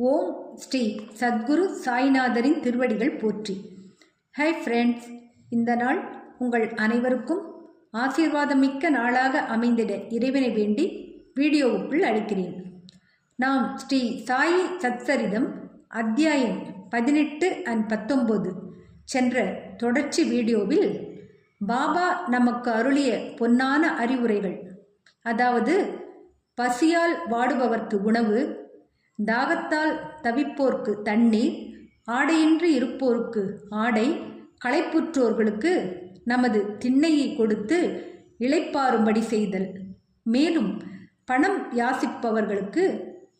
ஓம் ஸ்ரீ சத்குரு சாய்நாதரின் திருவடிகள் போற்றி. Hi friends, இந்த நாள் உங்கள் அனைவருக்கும் ஆசீர்வாதமிக்க நாளாக அமைந்திட இறைவனை வேண்டி வீடியோவுக்குள் அழைக்கிறேன். நாம் ஸ்ரீ சாயி சத்சரிதம் அத்தியாயம் 18 and 19 சென்ற தொடர்ச்சி வீடியோவில் பாபா நமக்கு அருளிய பொன்னான அறிவுரைகள், அதாவது பசியால் வாடுபவர்க்கு உணவு, தாகத்தால் தவிப்போர்க்கு தண்ணீர், ஆடையின்றி இருப்போருக்கு ஆடை, களைப்புற்றோர்களுக்கு நமது திண்ணையை கொடுத்து இளைப்பாறும்படி செய்தல், மேலும் பணம் யாசிப்பவர்களுக்கு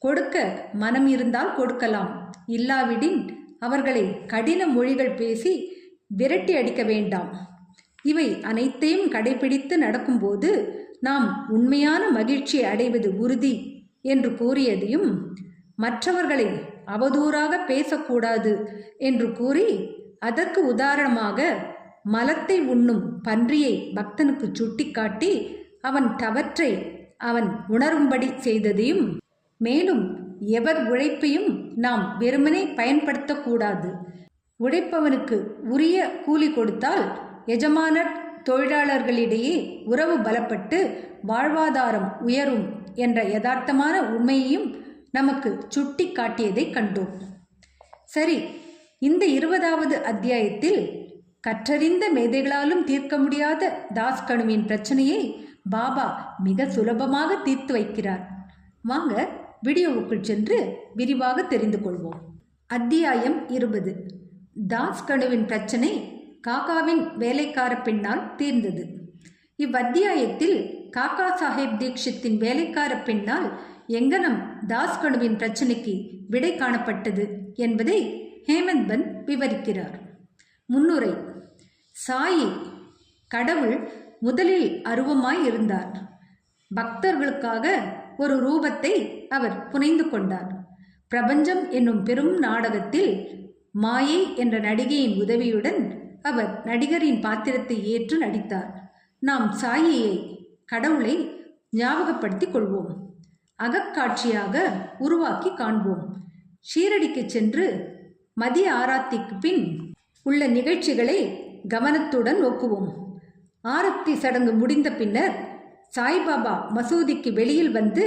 கொடுக்க மனம் இருந்தால் கொடுக்கலாம், இல்லாவிடின் அவர்களை கடின மொழிகள் பேசி விரட்டி அடிக்க வேண்டாம். இவை அனைத்தையும் கடைபிடித்து நடக்கும்போது நாம் உண்மையான மகிழ்ச்சியை அடைவது உறுதி என்று கூறியதையும், மற்றவர்களை அவதூறாக பேசக்கூடாது என்று கூறி அதற்கு உதாரணமாக மலத்தை உண்ணும் பன்றியை பக்தனுக்கு சுட்டிக்காட்டி அவன் தவற்றை அவன் உணரும்படி செய்ததையும், மேலும் எவர் உழைப்பையும் நாம் வெறுமனே பயன்படுத்தக்கூடாது, உழைப்பவனுக்கு உரிய கூலி கொடுத்தால் எஜமானர் தொழிலாளர்களிடையே உறவு பலப்பட்டு வாழ்வாதாரம் உயரும் என்ற யதார்த்தமான உண்மையையும் நமக்கு சுட்டி காட்டியதை கண்டோம். சரி, இந்த 20வது அத்தியாயத்தில் கற்றறிந்த மேதைகளாலும் தீர்க்க முடியாத தாஸ்கனுவின் பிரச்சனையை பாபா மிக சுலபமாக தீர்த்து வைக்கிறார். வாங்க வீடியோவுக்குள் சென்று விரிவாக தெரிந்து கொள்வோம். அத்தியாயம் 20. தாஸ்கனுவின் பிரச்சனை காக்காவின் வேலைக்கார பெண்ணால் தீர்ந்தது. இவ்வத்தியாயத்தில் காக்கா சாஹேப் தீக்ஷித்தின் வேலைக்கார பெண்ணால் எங்கனம் தாஸ்கனுவின் பிரச்சனைக்கு விடை காணப்பட்டது என்பதை ஹேமந்த் பந்த் விவரிக்கிறார். முன்னுரை. சாயி கடவுள் முதலில் அருவமாய் இருந்தார். பக்தர்களுக்காக ஒரு ரூபத்தை அவர் புனைந்து கொண்டார். பிரபஞ்சம் என்னும் பெரும் நாடகத்தில் மாயை என்ற நடிகையின் உதவியுடன் அவர் நடிகரின் பாத்திரத்தை ஏற்று நடித்தார். நாம் சாயியை, கடவுளை ஞாபகப்படுத்திக் கொள்வோம், அகக்காட்சியாக உருவாக்கி காண்போம். ஷீரடிக்கு சென்று மதிய ஆராத்திக்கு பின் உள்ள நிகழ்ச்சிகளை கவனத்துடன் நோக்குவோம். ஆரத்தி சடங்கு முடிந்த பின்னர் சாய்பாபா மசூதிக்கு வெளியில் வந்து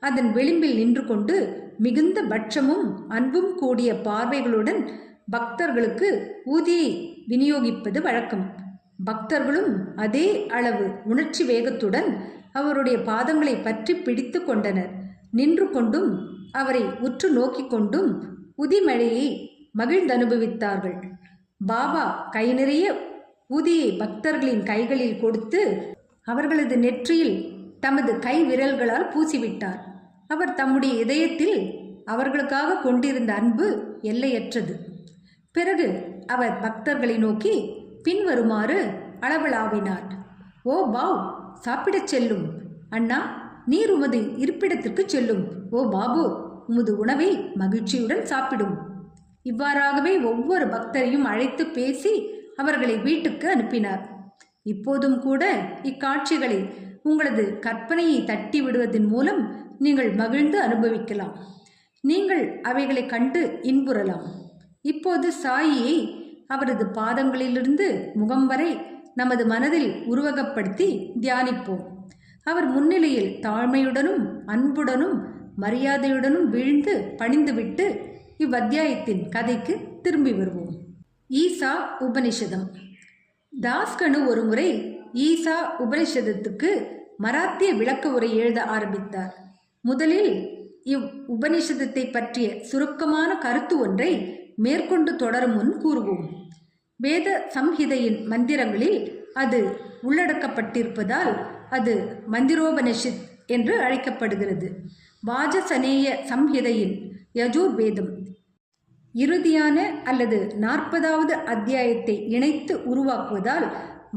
அதன் விளிம்பில் நின்று கொண்டு மிகுந்த பட்சமும் அன்பும் கூடிய பார்வைகளுடன் பக்தர்களுக்கு ஊதியை விநியோகிப்பது வழக்கம். பக்தர்களும் அதே அளவு உணர்ச்சி வேகத்துடன் அவருடைய பாதங்களை பற்றி பிடித்து கொண்டனர். நின்று கொண்டும் அவரை உற்று நோக்கி கொண்டும் உதிமழையை மகிழ்ந்தனுபவித்தார்கள். பாபா கை நிறைய ஊதியை பக்தர்களின் கைகளில் கொடுத்து அவர்களது நெற்றியில் தமது கை விரல்களால் பூசிவிட்டார். அவர் தம்முடைய இதயத்தில் அவர்களுக்காக கொண்டிருந்த அன்பு எல்லையற்றது. பிறகு அவர் பக்தர்களை நோக்கி பின்வருமாறு அளவலாவினார். ஓ பாவ், சாப்பிடச் செல்லும். அண்ணா, நீர் உமது இருப்பிடத்திற்கு செல்லும். ஓ பாபு, உமது உணவை மகிழ்ச்சியுடன் சாப்பிடும். இவ்வாறாகவே ஒவ்வொரு பக்தரையும் அழைத்து பேசி அவர்களை வீட்டுக்கு அனுப்பினார். இப்போதும் கூட இக்காட்சிகளை உங்களது கற்பனையை தட்டி விடுவதன் மூலம் நீங்கள் மகிழ்ந்து அனுபவிக்கலாம். நீங்கள் அவைகளை கண்டு இன்புறலாம். இப்போது சாயியை அவரது பாதங்களிலிருந்து முகம் வரை நமது மனதில் உருவகப்படுத்தி தியானிப்போம். அவர் முன்னிலையில் தாழ்மையுடனும் அன்புடனும் மரியாதையுடனும் வீழ்ந்து பணிந்துவிட்டு இவ்வத்தியாயத்தின் கதைக்கு திரும்பி வருவோம். ஈசா உபனிஷதம். தாஸ்கனு ஒரு முறை ஈசா உபனிஷதத்துக்கு மராத்திய விளக்க உரை எழுத ஆரம்பித்தார். முதலில் இவ் உபனிஷதத்தை பற்றிய சுருக்கமான கருத்து ஒன்றை மேற்கொண்டு தொடரும் முன் கூறுவோம். வேத சம்ஹிதையின் மந்திரங்களில் அது உள்ளடக்கப்பட்டிருப்பதால் அது மந்திரோபனிஷத் என்று அழைக்கப்படுகிறது. வாஜசனேய சம்ஹிதையின் யஜுர்வேதம் இறுதியான அல்லது 40வது அத்தியாயத்தை இணைத்து உருவாக்குவதால்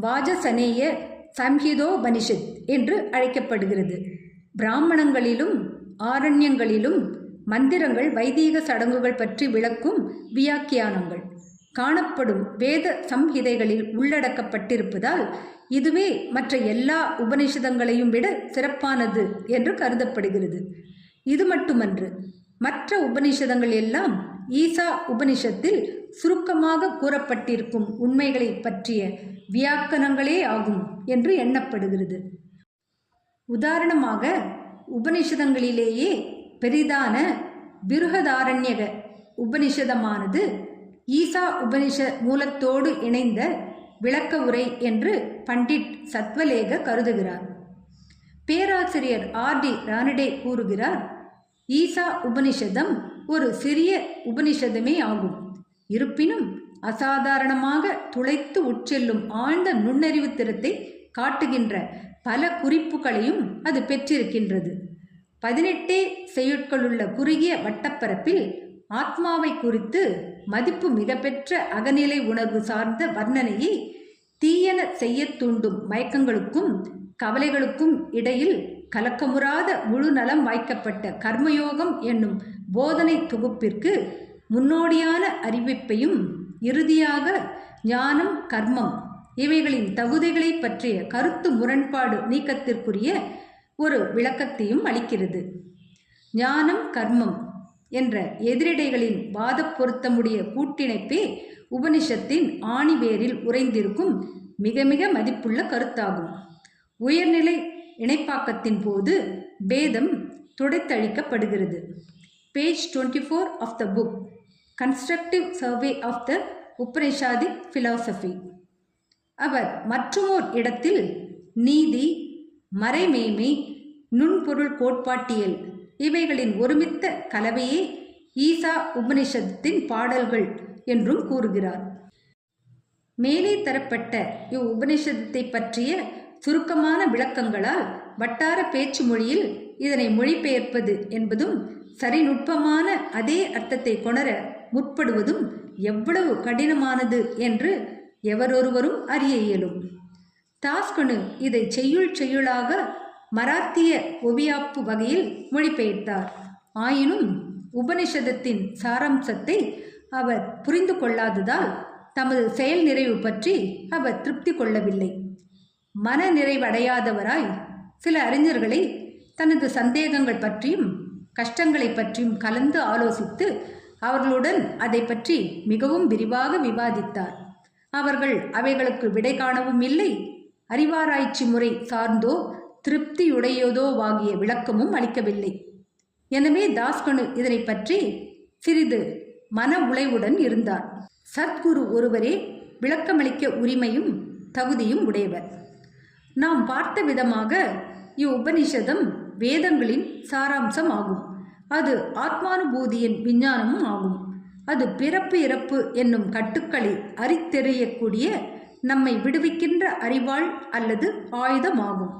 வாஜசனேய சம்ஹிதோபனிஷத் என்று அழைக்கப்படுகிறது. பிராமணங்களிலும் ஆரண்யங்களிலும் மந்திரங்கள், வைதீக சடங்குகள் பற்றி விளக்கும் வியாக்கியானங்கள் காணப்படும் வேத சம்ஹிதைகளில் உள்ளடக்கப்பட்டிருப்பதால் இதுவே மற்ற எல்லா உபனிஷதங்களையும் விட சிறப்பானது என்று கருதப்படுகிறது. இது மட்டுமன்று, மற்ற உபனிஷதங்கள் எல்லாம் ஈசா உபனிஷத்தில் சுருக்கமாக கூறப்பட்டிருக்கும் உண்மைகளை பற்றிய வியாக்கணங்களே ஆகும் என்று எண்ணப்படுகிறது. உதாரணமாக உபனிஷதங்களிலேயே பெரிதான பிருஹதாரண்யக உபனிஷதமானது ஈசா உபனிஷ மூலத்தோடு இணைந்த விளக்க உரை என்று பண்டிட் சத்வலேக கருதுகிறார். பேராசிரியர் R.D. ரானடே கூறுகிறார், ஈசா உபனிஷதம் ஒரு சிறிய உபனிஷதமே ஆகும். இருப்பினும் அசாதாரணமாக துளைத்து உட்செல்லும் ஆழ்ந்த நுண்ணறிவு திறத்தை காட்டுகின்ற பல குறிப்புகளையும் அது பெற்றிருக்கின்றது. 18 செய்யுட்களுள்ள குறுகிய வட்டப்பரப்பில் ஆத்மாவை குறித்து மதிப்பு மிக பெற்ற அகநிலை உணர்வு சார்ந்த வர்ணனையை தீயன செய்ய தூண்டும் மயக்கங்களுக்கும் கவலைகளுக்கும் இடையில் கலக்கமுறாத முழு நலம் வாய்க்கப்பட்ட கர்மயோகம் என்னும் போதனை தொகுப்பிற்கு முன்னோடியான அறிவிப்பையும் இறுதியாக ஞானம் கர்மம் இவைகளின் தகுதிகளை பற்றிய கருத்து முரண்பாடு நீக்கத்திற்குரிய ஒரு விளக்கத்தையும் அளிக்கிறது. ஞானம் கர்மம் என்ற எதிரிடைகளின் வாத பொருத்தமுடைய கூட்டிணைப்பே உபனிஷத்தின் ஆணிவேரில் உறைந்திருக்கும் மிக மிக மதிப்புள்ள கருத்தாகும். உயர்நிலை இணைப்பாக்கத்தின் போது பேதம் துடைத்தழிக்கப்படுகிறது. Page 24 of the book constructive survey of the Upanishadic philosophy. அவர் மற்றுமோர் இடத்தில் நீதி, மறைமேமை, நுண்பொருள் கோட்பாட்டியல் இவைகளின் ஒருமித்த கலவையே ஈசா உபனிஷத்தின் பாடல்கள் என்றும் கூறுகிறார். மேலே தரப்பட்ட இவ் உபனிஷத்தை பற்றிய சுருக்கமான விளக்கங்களால் வட்டார பேச்சு மொழியில் இதனை மொழிபெயர்ப்பது என்பதும் சரிநுட்பமான அதே அர்த்தத்தை கொணர முற்படுவதும் எவ்வளவு கடினமானது என்று எவரொருவரும் அறிய இயலும். தாஸ்கனு இதை செய்யுளாக மராத்திய ஒவியாப்பு வகையில் மொழிபெயர்த்தார். ஆயினும் உபனிஷதத்தின் சாராம்சத்தை அவர் புரிந்து கொள்ளாததால் தமது செயல் நிறைவு பற்றி அவர் திருப்தி கொள்ளவில்லை. மன நிறைவடையாதவராய் சில அறிஞர்களை தனது சந்தேகங்கள் பற்றியும் கஷ்டங்களை பற்றியும் கலந்து ஆலோசித்து அவர்களுடன் அதை பற்றி மிகவும் விரிவாக விவாதித்தார். அவர்கள் அவைகளுக்கு விடை காணவும் இல்லை, அறிவாராய்ச்சி முறை சார்ந்தோ திருப்தியுடையதோவாகிய விளக்கமும் அளிக்கவில்லை. எனவே தாஸ்கனு இதனை பற்றி சிறிது மன உளைவுடன் இருந்தார். சத்குரு ஒருவரே விளக்கமளிக்க உரிமையும் தகுதியும் உடையவர். நாம் பார்த்த விதமாக இவ்வுபனிஷதம் வேதங்களின் சாராம்சம் ஆகும். அது ஆத்மானுபூதியின் விஞ்ஞானமும் ஆகும். அது பிறப்பு இறப்பு என்னும் கட்டுக்களை அறித்தெறியக்கூடிய நம்மை விடுவிக்கின்ற அறிவாள் அல்லது ஆயுதமாகும்.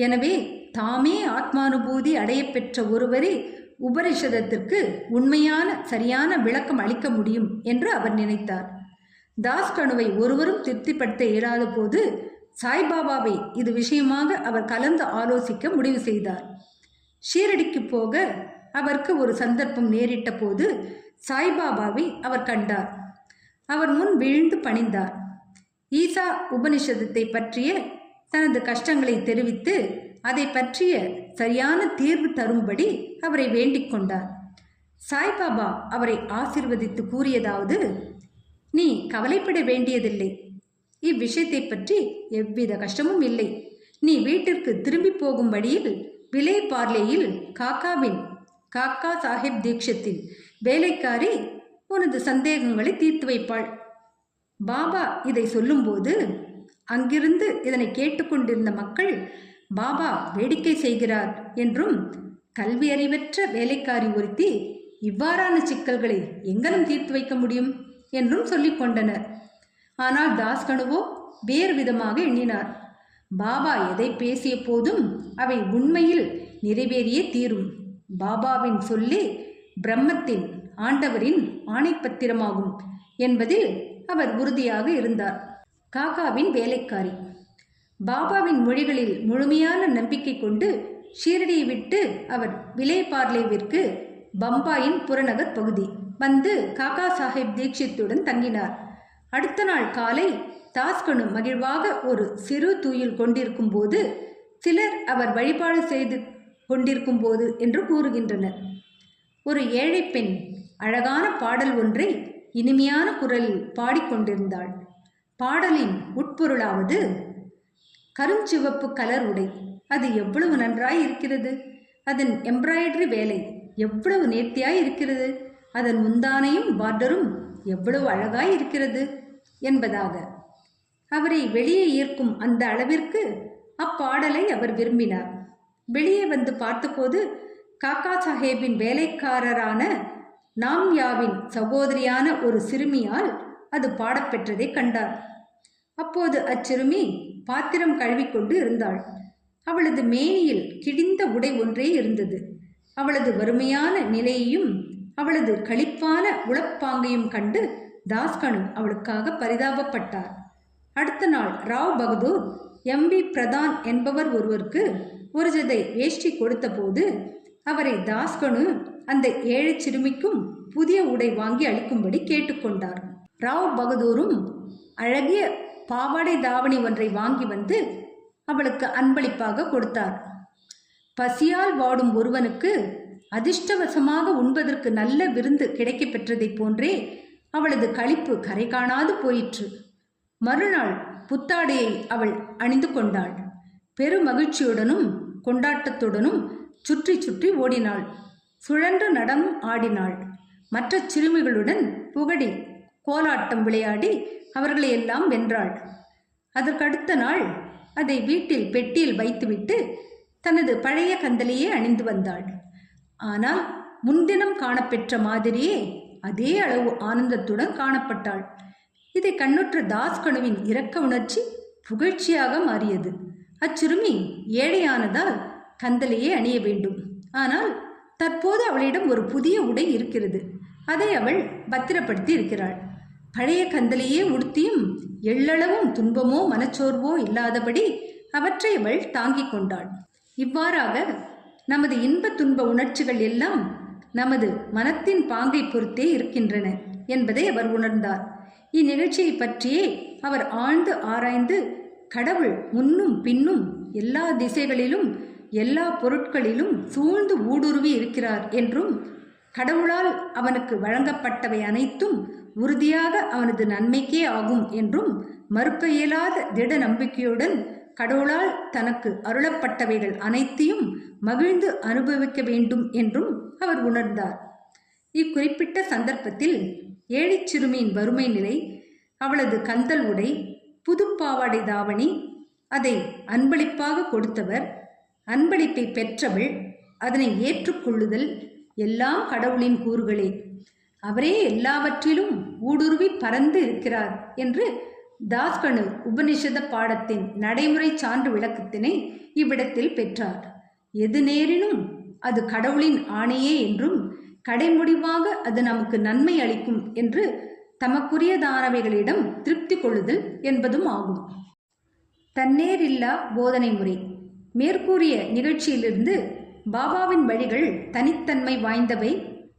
எனவே தாமே ஆத்மானுபூதி அடையப்பெற்ற ஒருவரே உபனிஷதத்திற்கு உண்மையான சரியான விளக்கம் அளிக்க முடியும் என்று அவர் நினைத்தார். தாஸ்கனுவை ஒருவரும் திருப்திப்படுத்த இயலாத போது சாய்பாபாவை இது விஷயமாக அவர் கலந்து ஆலோசிக்க முடிவு செய்தார். ஷீரடிக்கு போக அவருக்கு ஒரு சந்தர்ப்பம் நேரிட்ட போது சாய்பாபாவை அவர் கண்டார். அவர் முன் வீழ்ந்து பணிந்தார். ஈசா உபனிஷதத்தை பற்றிய தனது கஷ்டங்களை தெரிவித்து அதை பற்றிய சரியான தீர்வு தரும்படி அவரை வேண்டிக் கொண்டார். சாய்பாபா அவரை ஆசீர்வதித்து கூறியதாவது, நீ கவலைப்பட வேண்டியதில்லை. இவ்விஷயத்தை பற்றி எவ்வித கஷ்டமும் இல்லை. நீ வீட்டிற்கு திரும்பி போகும் வழியில் விலே பார்லேயில் காக்கா சாஹிப் தீக்ஷத்தின் வேலைக்காரி உனது சந்தேகங்களை தீர்த்து வைப்பாள். பாபா இதை சொல்லும்போது அங்கிருந்து இதனை கேட்டுக்கொண்டிருந்த மக்கள் பாபா வேடிக்கை செய்கிறார் என்றும், கல்வி அறிவற்ற வேலைக்காரி ஒருத்தி இவ்வாறான சிக்கல்களை எங்கனம் தீர்த்து வைக்க முடியும் என்றும் சொல்லிக் கொண்டனர். ஆனால் தாஸ்கனுவோ வேறு விதமாக எண்ணினார். பாபா எதை பேசிய போதும் அவை உண்மையில் நிறைவேறியே தீரும். பாபாவின் சொல்லே பிரம்மத்தின் ஆண்டவரின் ஆணைப்பத்திரமாகும் என்பதில் அவர் உறுதியாக இருந்தார். காக்காவின் வேலைக்காரி பாபாவின் மொழிகளில் முழுமையான நம்பிக்கை கொண்டு ஷீரடியை விட்டு அவர் விலே பார்லேவிற்கு பம்பாயின் புறநகர் பகுதி வந்து காக்கா சாஹிப் தீக்ஷித்துடன் தங்கினார். அடுத்த நாள் காலை தாஸ்கனு மகிழ்வாக ஒரு சிறு தூயில் கொண்டிருக்கும் போது சிலர் அவர் வழிபாடு செய்து கொண்டிருக்கும் போது என்று கூறுகின்றனர். ஒரு ஏழை பெண் அழகான பாடல் ஒன்றை இனிமையான குரலில் பாடிக்கொண்டிருந்தாள். பாடலின் உட்பொருளாவது, கருஞ்சிவப்பு கலர் உடை, அது எவ்வளவு நன்றாய் இருக்கிறது, அதன் எம்ப்ராய்டரி வேலை எவ்வளவு நேர்த்தியாய் இருக்கிறது, அதன் முந்தானையும் பார்டரும் எவ்வளவு அழகாய் இருக்கிறது என்பதாக. அவரை வெளியே ஈர்க்கும் அந்த அளவிற்கு அப்பாடலை அவர் விரும்பினார். வெளியே வந்து பார்த்தபோது காக்கா சாஹேபின் வேலைக்காரரான நாம்யாவின் சகோதரியான ஒரு சிறுமியால் அது பாடப்பெற்றதை கண்டார். அப்போது அச்சிறுமி பாத்திரம் கழுவிக்கொண்டு இருந்தாள். அவளது மேனியில் கிழிந்த உடை ஒன்றே இருந்தது. அவளது வறுமையான நிலையையும் அவளது களிப்பான உளப்பாங்கையும் கண்டு தாஸ்கனு அவளுக்காக பரிதாபப்பட்டார். அடுத்த நாள் ராவ் பகதூர் எம்பி பிரதான் என்பவர் ஒருவருக்கு ஒரு ஜதை வேஷ்டி கொடுத்த போது அவரை தாஸ்கனு அந்த ஏழை சிறுமிக்கும் புதிய உடை வாங்கி அளிக்கும்படி கேட்டுக்கொண்டார். ராவ் பகதூரும் அழகிய பாவாடை தாவணி ஒன்றை வாங்கி வந்து அவளுக்கு அன்பளிப்பாக கொடுத்தார். பசியால் வாடும் ஒருவனுக்கு அதிர்ஷ்டவசமாக உண்பதற்கு நல்ல விருந்து கிடைக்க பெற்றதை போன்றே அவளது களிப்பு கரை காணாது போயிற்று. மறுநாள் புத்தாடையை அவள் அணிந்து கொண்டாள். பெரு மகிழ்ச்சியுடனும் கொண்டாட்டத்துடனும் சுற்றி சுற்றி ஓடினாள். சுழன்று நடனம் ஆடினாள். மற்ற சிறுமிகளுடன் புகடி கோலாட்டம் விளையாடி அவர்களை எல்லாம் வென்றாள். அதற்கடுத்த நாள் அதை வீட்டில் பெட்டியில் வைத்துவிட்டு தனது பழைய கந்தலையே அணிந்து வந்தாள். ஆனால் முன்தினம் காணப்பெற்ற மாதிரியே அதே அளவு ஆனந்தத்துடன் காணப்பட்டாள். இதை கண்ணுற்ற தாஸ்கனுவின் இரக்க உணர்ச்சி புகழ்ச்சியாக மாறியது. அச்சிறுமி ஏழையானதால் கந்தலையே அணிய வேண்டும். ஆனால் தற்போது அவளிடம் ஒரு புதிய உடை இருக்கிறது. அதை அவள் பத்திரப்படுத்தி இருக்கிறாள். பழைய கந்தலையே உடுத்தியும் எள்ளளவும் துன்பமோ மனச்சோர்வோ இல்லாதபடி அவற்றை அவள் தாங்கிக் கொண்டாள். இவ்வாறாக நமது இன்ப துன்ப உணர்ச்சிகள் எல்லாம் நமது மனத்தின் பாங்கை பொறுத்தே இருக்கின்றன என்பதை அவர் உணர்ந்தார். இந்நிகழ்ச்சியை பற்றியே அவர் ஆழ்ந்து ஆராய்ந்து, கடவுள் முன்னும் பின்னும் எல்லா திசைகளிலும் எல்லா பொருட்களிலும் சூழ்ந்து ஊடுருவி இருக்கிறார் என்றும், கடவுளால் அவனுக்கு வழங்கப்பட்டவை அனைத்தும் உறுதியாக அவனது நன்மைக்கே ஆகும் என்றும் மறுக்க இயலாத திட நம்பிக்கையுடன் கடவுளால் தனக்கு அருளப்பட்டவைகள் அனைத்தையும் மகிழ்ந்து அனுபவிக்க வேண்டும் என்றும் அவர் உணர்ந்தார். இக்குறிப்பிட்ட சந்தர்ப்பத்தில் ஏழை சிறுமியின் வறுமை நிலை, அவளது கந்தல் உடை, புதுப்பாவாடை தாவணி, அதை அன்பளிப்பாக கொடுத்தவர், அன்பளிப்பை பெற்றவள், அதனை ஏற்றுக்கொள்ளுதல் எல்லாம் கடவுளின் கூறுகளே. அவரே எல்லாவற்றிலும் ஊடுருவி பறந்து இருக்கிறார் என்று தாஸ்கனு உபனிஷத பாடத்தின் நடைமுறை சான்று விளக்கத்தினை இவ்விடத்தில் பெற்றார். எது நேரினும் அது கடவுளின் ஆணையே என்றும், கடைமுடிவாக அது நமக்கு நன்மை அளிக்கும் என்று தமக்குரியதானவைகளிடம் திருப்தி கொள்ளுதல் என்பதும் ஆகும். தன்னேரில்லா போதனை முறை. மேற்கூறிய நிகழ்ச்சியிலிருந்து பாபாவின் வழிகள் தனித்தன்மை வாய்ந்தவை,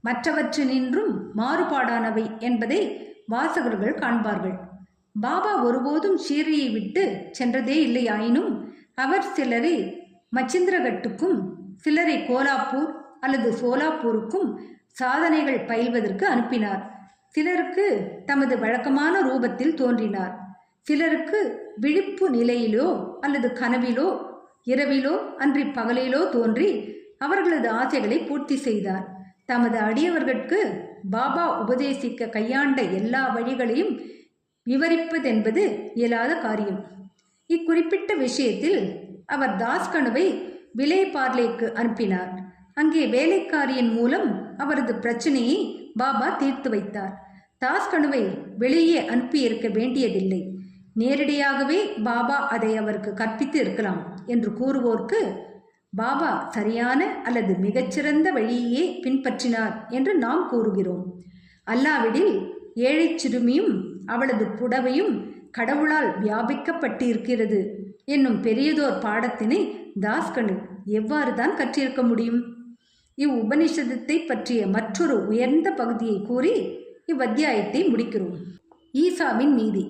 மற்றவற்றினின்றும் மாறுபாடானவை என்பதை வாசகர்கள் காண்பார்கள். பாபா ஒருபோதும் ஷீரடியை விட்டு சென்றதே இல்லையாயினும் அவர் சிலரை மச்சிந்திரகட்டுக்கும் சிலரை கோலாப்பூர் அல்லது சோலாப்பூருக்கும் சாதனைகள் பயில்வதற்கு அனுப்பினார். சிலருக்கு தமது வழக்கமான ரூபத்தில் தோன்றினார். சிலருக்கு விழிப்பு நிலையிலோ அல்லது கனவிலோ இரவிலோ அன்றி பகலிலோ தோன்றி அவர்களது ஆசைகளை பூர்த்தி செய்தார். தமது அடியவர்களுக்கு பாபா உபதேசிக்க கையாண்ட எல்லா வழிகளையும் விவரிப்பதென்பது இயலாத காரியம். இக்குறிப்பிட்ட விஷயத்தில் அவர் தாஸ்கனுவை விலே பார்லேக்கு அனுப்பினார். அங்கே வேலைக்காரியின் மூலம் அவரது பிரச்சனையை பாபா தீர்த்து வைத்தார். தாஸ்கனுவை வெளியே அனுப்பியிருக்க வேண்டியதில்லை, நேரடியாகவே பாபா அதை அவருக்கு கற்பித்து இருக்கலாம் என்று கூறுவோர்க்கு பாபா சரியான அல்லது மிகச்சிறந்த வழியையே பின்பற்றினார் என்று நாம் கூறுகிறோம். அல்லாவிடில் ஏழை சிறுமியும் அவளது புடவையும் கடவுளால் வியாபிக்கப்பட்டிருக்கிறது என்னும் பெரியதோர் பாடத்தினை தாஸ்கனு எவ்வாறு தான் கற்றிருக்க முடியும்? இவ்வுபனிஷதத்தை பற்றிய மற்றொரு உயர்ந்த பகுதியை கூறி இவ்வத்தியாயத்தை முடிக்கிறோம். ஈசாவின் நீதி.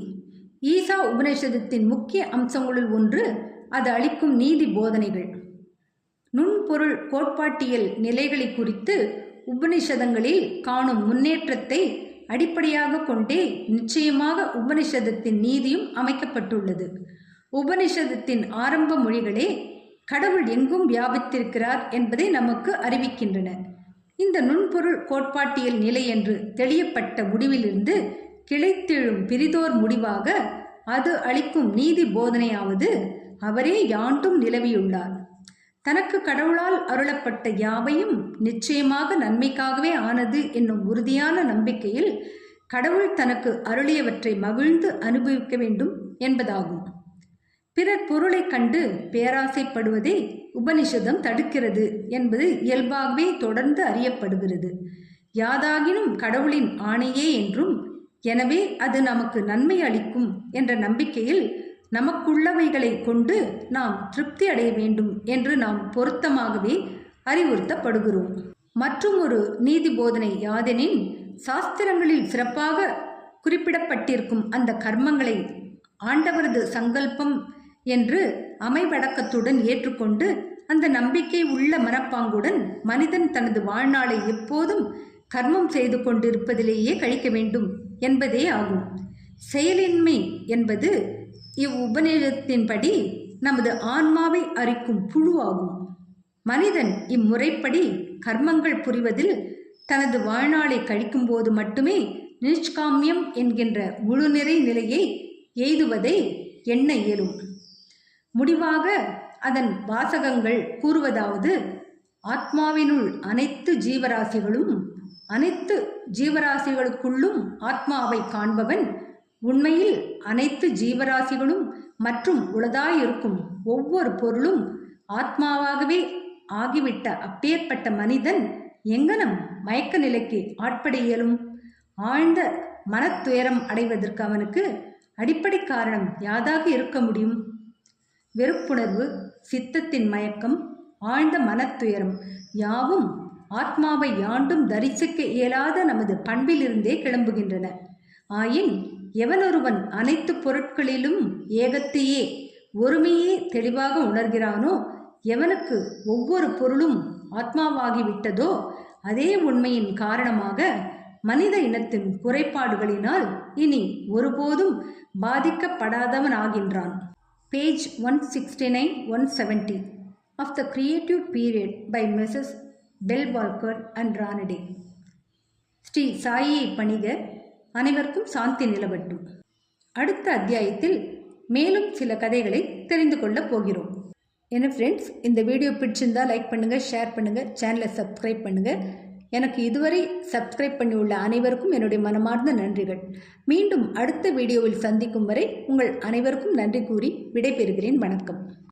ஈசா உபனிஷதத்தின் முக்கிய அம்சங்களுள் ஒன்று அது அளிக்கும் நீதி போதனைகள். நுண்பொருள் கோட்பாட்டியல் நிலைகளை குறித்து உபனிஷதங்களில் காணும் முன்னேற்றத்தை அடிப்படையாக கொண்டே நிச்சயமாக உபனிஷதத்தின் நீதியும் அமைக்கப்பட்டுள்ளது. உபனிஷதத்தின் ஆரம்ப மொழிகளே கடவுள் எங்கும் வியாபித்திருக்கிறார் என்பதை நமக்கு அறிவிக்கின்றன. இந்த நுண்பொருள் கோட்பாட்டியல் நிலை என்று தெளியப்பட்ட முடிவிலிருந்து கிளைத்தெழும் பிரிதோர் முடிவாக அது அளிக்கும் நீதி போதனையாவது அவரே யாண்டும் நிலவியுள்ளார். தனக்கு கடவுளால் அருளப்பட்ட யாவையும் நிச்சயமாக நன்மைக்காகவே ஆனது என்னும் உறுதியான நம்பிக்கையில் கடவுள் தனக்கு அருளியவற்றை மகிழ்ந்து அனுபவிக்க வேண்டும் என்பதாகும். பிறர் பொருளை கண்டு பேராசைப்படுவதை உபனிஷதம் தடுக்கிறது என்பது இயல்பாகவே தொடர்ந்து அறியப்படுகிறது. யாதாகினும் கடவுளின் ஆணையே என்றும், எனவே அது நமக்கு நன்மை அளிக்கும் என்ற நம்பிக்கையில் நமக்குள்ளவைகளை கொண்டு நாம் திருப்தி அடைய வேண்டும் என்று நாம் பொருத்தமாகவே அறிவுறுத்தப்படுகிறோம். மற்றும் ஒரு நீதி போதனை யாதெனின், சாஸ்திரங்களில் சிறப்பாக குறிப்பிடப்பட்டிருக்கும் அந்த கர்மங்களை ஆண்டவரது சங்கல்பம் என்று அமைவடக்கத்துடன் ஏற்றுக்கொண்டு அந்த நம்பிக்கை உள்ள மனப்பாங்குடன் மனிதன் தனது வாழ்நாளை எப்போதும் கர்மம் செய்து கொண்டிருப்பதிலேயே கழிக்க வேண்டும் என்பதே ஆகும். செயலின்மை என்பது இவ்வுபநிஷத்தின்படி நமது ஆன்மாவை அரிக்கும் புழு ஆகும். மனிதன் இம்முறைப்படி கர்மங்கள் புரிவதில் தனது வாழ்நாளை கழிக்கும்போது மட்டுமே நிஷ்காமியம் என்கின்ற முழுநிறை நிலையை எய்துவதை எண்ண இயலும். முடிவாக அதன் வாசகங்கள் கூறுவதாவது, ஆத்மாவினுள் அனைத்து ஜீவராசிகளுக்குள்ளும் ஆத்மாவை காண்பவன் உண்மையில் அனைத்து ஜீவராசிகளும் மற்றும் உளதாயிருக்கும் ஒவ்வொரு பொருளும் ஆத்மாவாகவே ஆகிவிட்ட அப்பேற்பட்ட மனிதன் எங்கனம் மயக்க நிலைக்கு ஆட்பட இயலும்? ஆழ்ந்த மனத்துயரம் அடைவதற்கு அவனுக்கு அடிப்படை காரணம் யாதாக இருக்க முடியும்? வெறுப்புணர்வு, சித்தத்தின் மயக்கம், ஆழ்ந்த மனத்துயரம் யாவும் ஆத்மாவை யாண்டும் தரிசிக்க இயலாத நமது பண்பிலிருந்தே கிளம்புகின்றன. ஆயின் எவனொருவன் அனைத்து பொருட்களிலும் ஏகத்தையே ஒருமையே தெளிவாக உணர்கிறானோ, எவனுக்கு ஒவ்வொரு பொருளும் ஆத்மாவாகிவிட்டதோ, அதே உண்மையின் காரணமாக மனித இனத்தின் குறைபாடுகளினால் இனி ஒருபோதும் பாதிக்கப்படாதவனாகின்றான். Page 169-170 of the Creative Period by Mrs. Bell Walker and Ranade. Shri சாயியை பணிக. அனைவருக்கும் சாந்தி நிலவட்டும். அடுத்த அத்தியாயத்தில் மேலும் சில கதைகளை தெரிந்து கொள்ளப் போகிறோம். என்ன ஃப்ரெண்ட்ஸ், இந்த வீடியோ பிடிச்சிருந்தால் லைக் பண்ணுங்கள், ஷேர் பண்ணுங்கள், சேனலை சப்ஸ்கிரைப் பண்ணுங்கள். எனக்கு இதுவரை சப்ஸ்கிரைப் பண்ணியுள்ள அனைவருக்கும் என்னுடைய மனமார்ந்த நன்றிகள். மீண்டும் அடுத்த வீடியோவில் சந்திக்கும் வரை உங்கள் அனைவருக்கும் நன்றி கூறி விடைபெறுகிறேன். வணக்கம்.